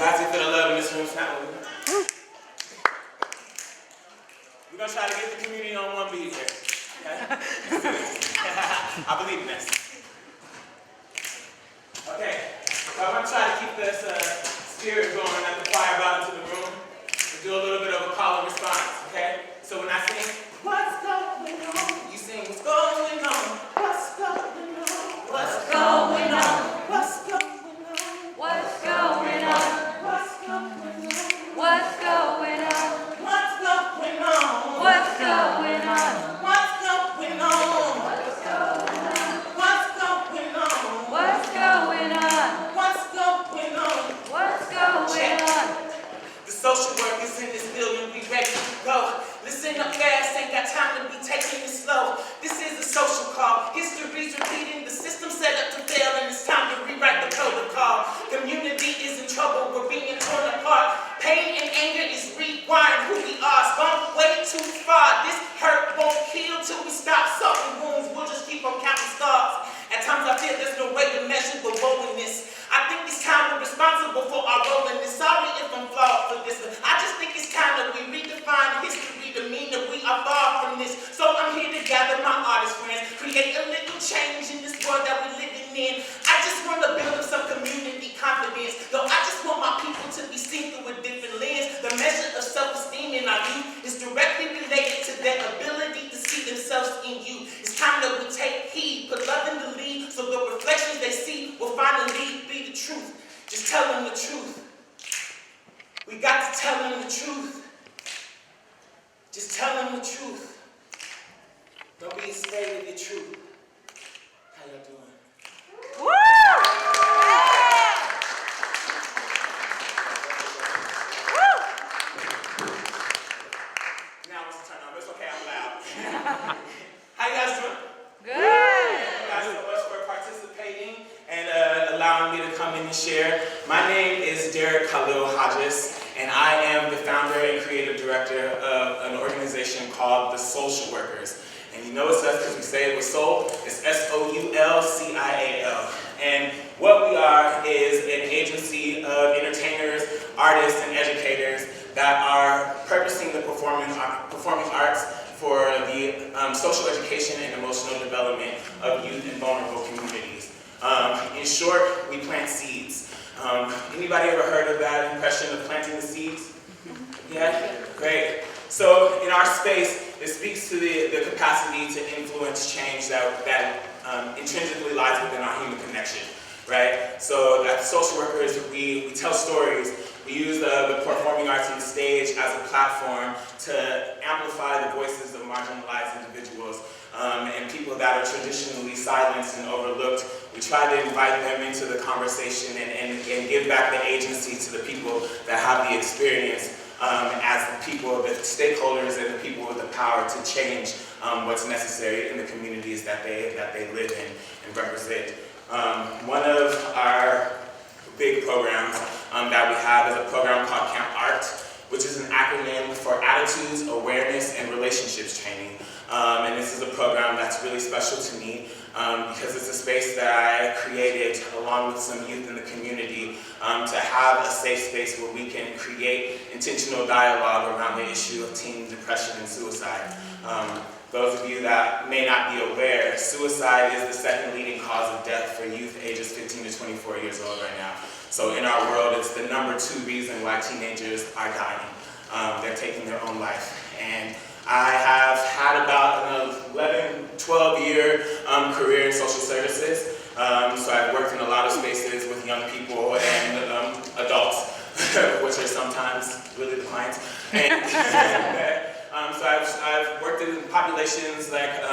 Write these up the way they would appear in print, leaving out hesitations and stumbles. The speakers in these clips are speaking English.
guys can feel the love in this room tonight. We're going to try to get the community on one beat here. Okay? I believe in this. Okay, so I'm going to try to keep this spirit going as the choir brought into the room. We'll do a little bit of a call and response, okay? So when I sing, what's going on? You sing, what's going on? What's going on? What's going on? What's going on? What's going on? What's going on? What's going on? What's going on? What's going on? What's going on? What's going on? What's going on? What's going on? What's going on? What's going on? The social workers in this building, we ready to go. Listen up fast, ain't got time to be taking it slow. This is a social call. History's repeating, the system set up to fail, and it's time to rewrite the protocol. Community is in trouble, we're being torn apart. Pain and anger is rewiring who we are. It's gone way too far. This hurt won't heal till we stop sucking wounds. We'll just keep on counting scars. At times I feel there's no way to measure the rollenness. I think it's time we're responsible for our rollenness. Sorry if I'm flawed for this, but I just think it's time that we redefine history to mean that we are far from this. So I'm here to gather my artist friends, create a little change in this world that we're living in. I just want to build up some community confidence. Though I just want my people to be seen through a different lens. The measure of self-esteem in our youth is directly related to their ability to see themselves in you. It's time that we take heed, put love in the lead, so the reflections they see will finally be the truth. Just tell them the truth. We got to tell them the truth. Just tell them the truth. Don't be afraid of your truth. How y'all doing? Woo! Now it's turn on. It's okay, I'm loud. How you guys doing? Good. Thank you guys so much for participating and allowing me to come in and share. My name is Dairrick Khalil Hodges, and I am the founder and creative director of an organization called the SOULcial Workers. And you know it's us because we say it with soul. It's SOULcial. And what we are is an agency of entertainers, artists, and educators that are purposing the performing arts for the social education and emotional development of youth and vulnerable communities. In short, we plant seeds. Anybody ever heard of that impression of planting the seeds? Yeah? Great. So in our space, it speaks to the capacity to influence change that intrinsically lies within our human connection, right? So at SOULcial Workers, we tell stories. We use the performing arts on the stage as a platform to amplify the voices of marginalized individuals and people that are traditionally silenced and overlooked. We try to invite them into the conversation and give back the agency to the people that have the experience as the people, the stakeholders, and the people with the power to change what's necessary in the communities that they live in and represent. One of our big programs that we have is a program called Camp ART, which is an acronym for Attitudes, Awareness, and Relationships Training. And this is a program that's really special to me because it's a space that I created along with some youth in the community to have a safe space where we can create intentional dialogue around the issue of teen depression and suicide. Those of you that may not be aware, suicide is the second leading cause of death for youth ages 15 to 24 years old right now. So in our world, it's the #2 reason why teenagers are dying. They're taking their own life. And I have had about an 11, 12-year career in social services. So I've worked in a lot of spaces with young people and adults, which are sometimes really the clients. And so I've worked in populations like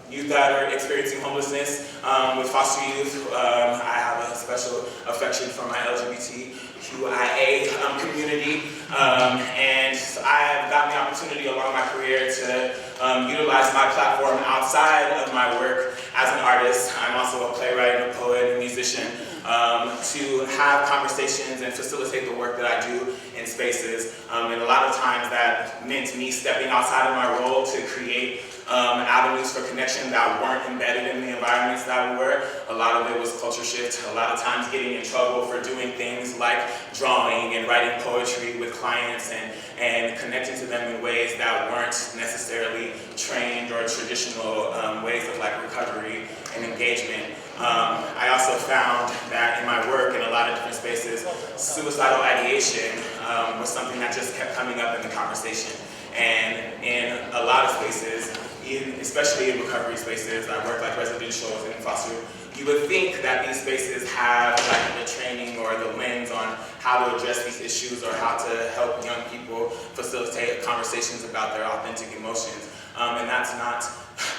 youth that are experiencing homelessness, with foster youth. I have a special affection for my LGBTQIA community, and so I have gotten the opportunity along my career to utilize my platform outside of my work as an artist. I'm also a playwright, a poet, a musician, to have conversations and facilitate the work that I do in spaces. And a lot of times that meant me stepping outside of my role to create avenues for connection that weren't embedded in the environments that we were. A lot of it was culture shift, a lot of times getting in trouble for doing things like drawing and writing poetry with clients and connecting to them in ways that weren't necessarily trained or traditional ways of like recovery and engagement. I also found that in my work in a lot of different spaces, suicidal ideation was something that just kept coming up in the conversation. And in a lot of spaces, especially in recovery spaces, I work like residential and foster, you would think that these spaces have like the training or the lens on how to address these issues or how to help young people facilitate conversations about their authentic emotions. And that's not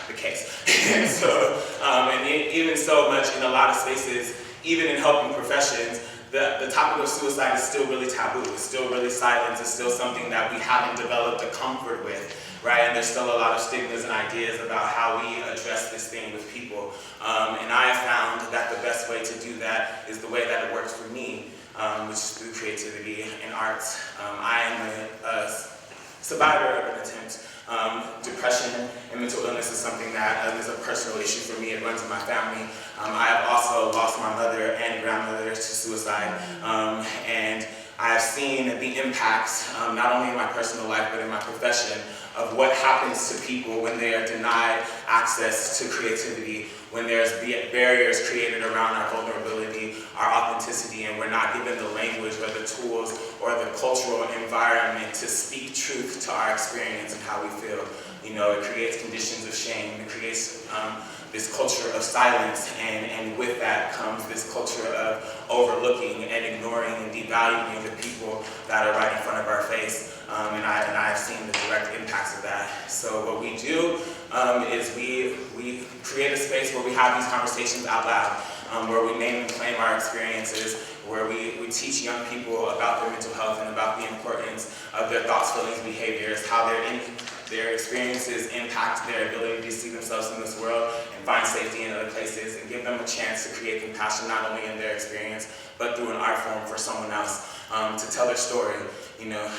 the case. And so, and even so much in a lot of spaces, even in helping professions, the topic of suicide is still really taboo. It's still really silent. It's still something that we haven't developed a comfort with, right? And there's still a lot of stigmas and ideas about how we address this thing with people. And I have found that the best way to do that is the way that it works for me, which is through creativity and arts. I am a survivor of an attempt. Depression and mental illness is something that is a personal issue for me. It runs in my family. I have also lost my mother and grandmother to suicide. And I have seen the impacts, not only in my personal life, but in my profession, of what happens to people when they are denied access to creativity, when there's barriers created around our vulnerability, our authenticity, and we're not given the language or the tools or the cultural environment to speak truth to our experience and how we feel. You know, it creates conditions of shame. It creates this culture of silence, and with that comes this culture of overlooking and ignoring and devaluing the people that are right in front of our face. And I have seen the direct impacts of that. So what we do is we create a space where we have these conversations out loud, where we name and claim our experiences, where we teach young people about their mental health and about the importance of their thoughts, feelings, behaviors, how their experiences impact their ability to see themselves in this world and find safety in other places, and give them a chance to create compassion not only in their experience, but through an art form for someone else, to tell their story, you know,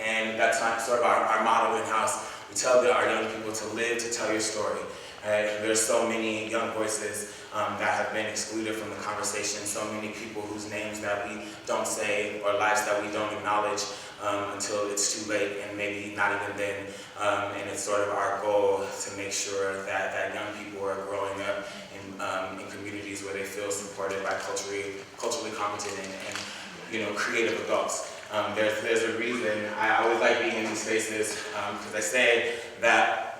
and that's sort of our motto in-house. We tell our young people to live, to tell your story. Right? There's so many young voices that have been excluded from the conversation, so many people whose names that we don't say or lives that we don't acknowledge until it's too late, and maybe not even then. And it's sort of our goal to make sure that young people are growing up in communities where they feel supported by culturally competent and you know, creative adults. There's a reason I always like being in these spaces, because I say that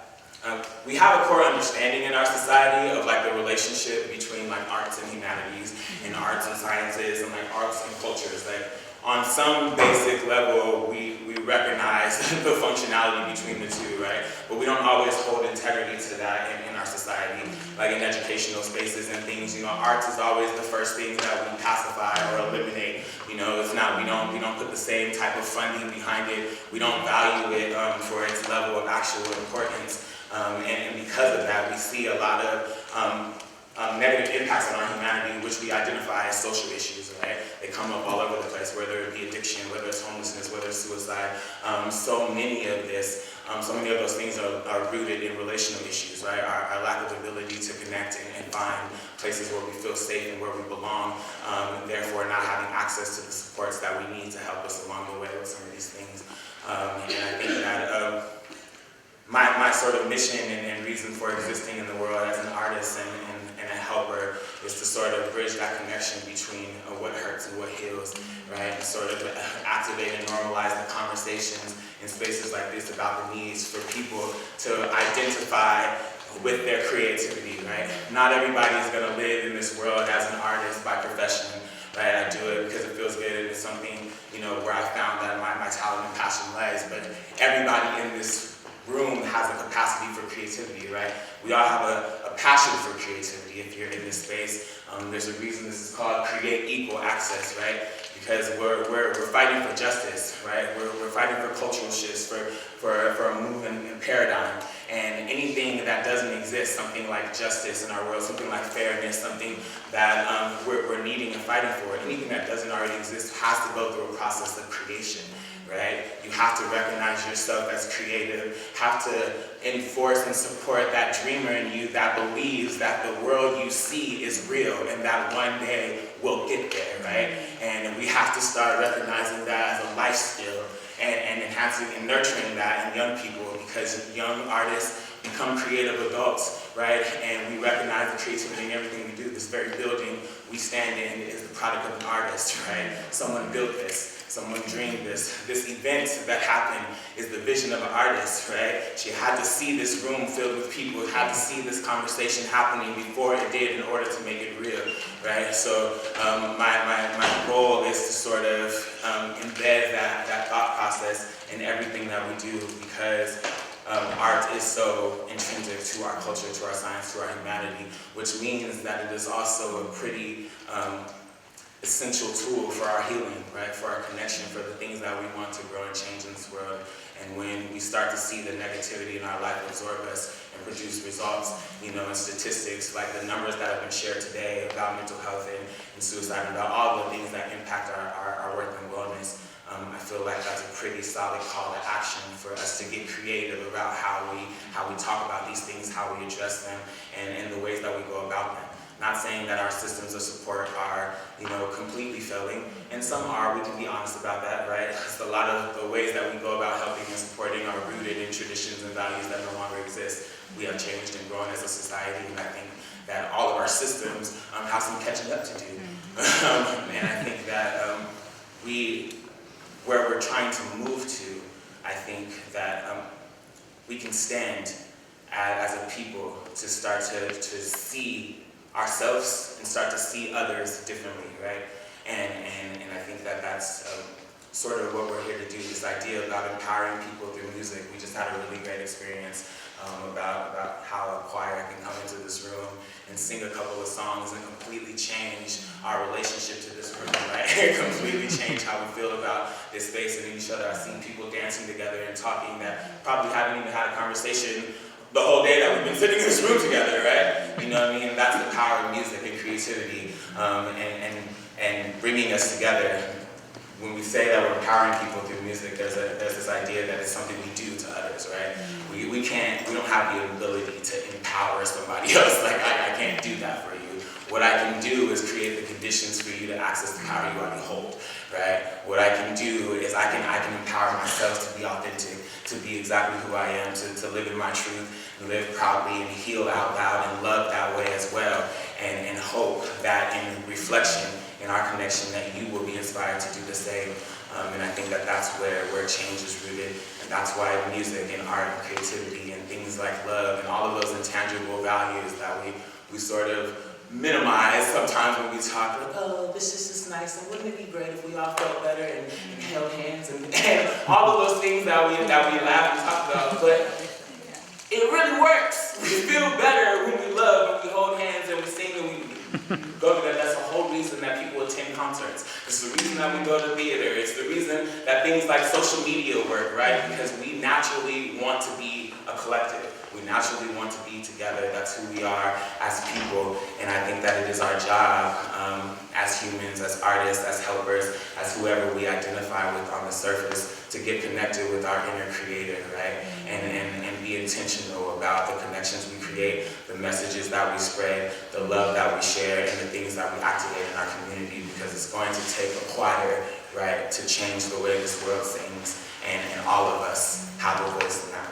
we have a core understanding in our society of like the relationship between like arts and humanities and arts and sciences and like arts and cultures. Like on some basic level, we recognize the functionality between the two, right? But we don't always hold integrity to that in our society, like in educational spaces and things. You know, arts is always the first thing that we pacify or eliminate. You know, it's not, we don't put the same type of funding behind it. We don't value it for its level of actual importance. And because of that, we see a lot of negative impacts on our humanity, which we identify as social issues, right? They come up all over the place, whether it be addiction, whether it's homelessness, whether it's suicide. So many of those things are rooted in relational issues, right? Our lack of ability to connect and find places where we feel safe and where we belong, and therefore not having access to the supports that we need to help us along the way with some of these things. And I think that my sort of mission and reason for existing in the world as an artist and a helper is to sort of bridge that connection between what hurts and what heals, right? And sort of activate and normalize the conversations in spaces like this about the needs for people to identify with their creativity, right? Not everybody is going to live in this world as an artist by profession, right? I do it because it feels good and it's something, you know, where I found that my talent and passion lies, but everybody in this room has a capacity for creativity, right? We all have a passion for creativity. If you're in this space. There's a reason this is called Create Equal Access, right? Because we're fighting for justice, right? We're fighting for cultural shifts, for a movement and paradigm. And anything that doesn't exist, something like justice in our world, something like fairness, something that we're needing and fighting for, anything that doesn't already exist has to go through a process of creation, right? You have to recognize yourself as creative, have to enforce and support that dreamer in you that believes that the world you see is real and that one day we'll get there, right? And we have to start recognizing that as a life skill and enhancing and nurturing that in young people, because young artists become creative adults, right? And we recognize the creativity in everything we do. This very building we stand in is the product of an artist, right? Someone built this. Someone dreamed this. This event that happened is the vision of an artist, right? She had to see this room filled with people, had to see this conversation happening before it did in order to make it real, right? So my goal is to sort of embed that thought process in everything that we do, because art is so intrinsic to our culture, to our science, to our humanity, which means that it is also a pretty essential tool for our healing, right? For our connection, for the things that we want to grow and change in this world. And when we start to see the negativity in our life absorb us and produce results, you know, and statistics like the numbers that have been shared today about mental health and suicide, and about all the things that impact our worth and wellness, I feel like that's a pretty solid call to action for us to get creative about how we talk about these things, how we address them, and the ways that we go about them. Not saying that our systems of support are, you know, completely failing, and some are. We can be honest about that, right? Because a lot of the ways that we go about helping and supporting are rooted in traditions and values that no longer exist. We have changed and grown as a society, and I think that all of our systems have some catching up to do. And I think that where we're trying to move to, I think that we can stand as a people to start to see ourselves and start to see others differently, right? And I think that that's sort of what we're here to do, this idea about empowering people through music. We just had a really great experience about how a choir can come into this room and sing a couple of songs and completely change our relationship to this room, right? Completely change how we feel about this space and each other. I've seen people dancing together and talking that probably haven't even had a conversation the whole day that we've been sitting in this room together, right? You know what I mean? And that's the power of music and creativity and bringing us together. When we say that we're empowering people through music, there's this idea that it's something we do to others, right? We don't have the ability to empower somebody else. Like, I can't do that for you. What I can do is create the conditions for you to access the power you already hold, right? What I can do is I can empower myself to be authentic, to be exactly who I am, to live in my truth, and live proudly, and heal out loud, and love that way as well, and hope that in reflection, in our connection, that you will be inspired to do the same. And I think that that's where change is rooted, and that's why music and art and creativity and things like love and all of those intangible values that we sort of minimize sometimes when we talk, like, oh, this is just nice, and wouldn't it be great if we all felt better and held hands and all of those things that we laugh and talk about, but it really works. We feel better when we love, when we hold hands and we sing and we go to that. That's the whole reason that people attend concerts. It's the reason that we go to theater. It's the reason that things like social media work, right? Because we naturally want to be a collective. We naturally want to be together. That's who we are as people. And I think that it is our job as humans, as artists, as helpers, as whoever we identify with on the surface, to get connected with our inner creator, right? And be intentional about the connections we create, the messages that we spread, the love that we share, and the things that we activate in our community, because it's going to take a choir, right, to change the way this world sings, and all of us have a voice in that.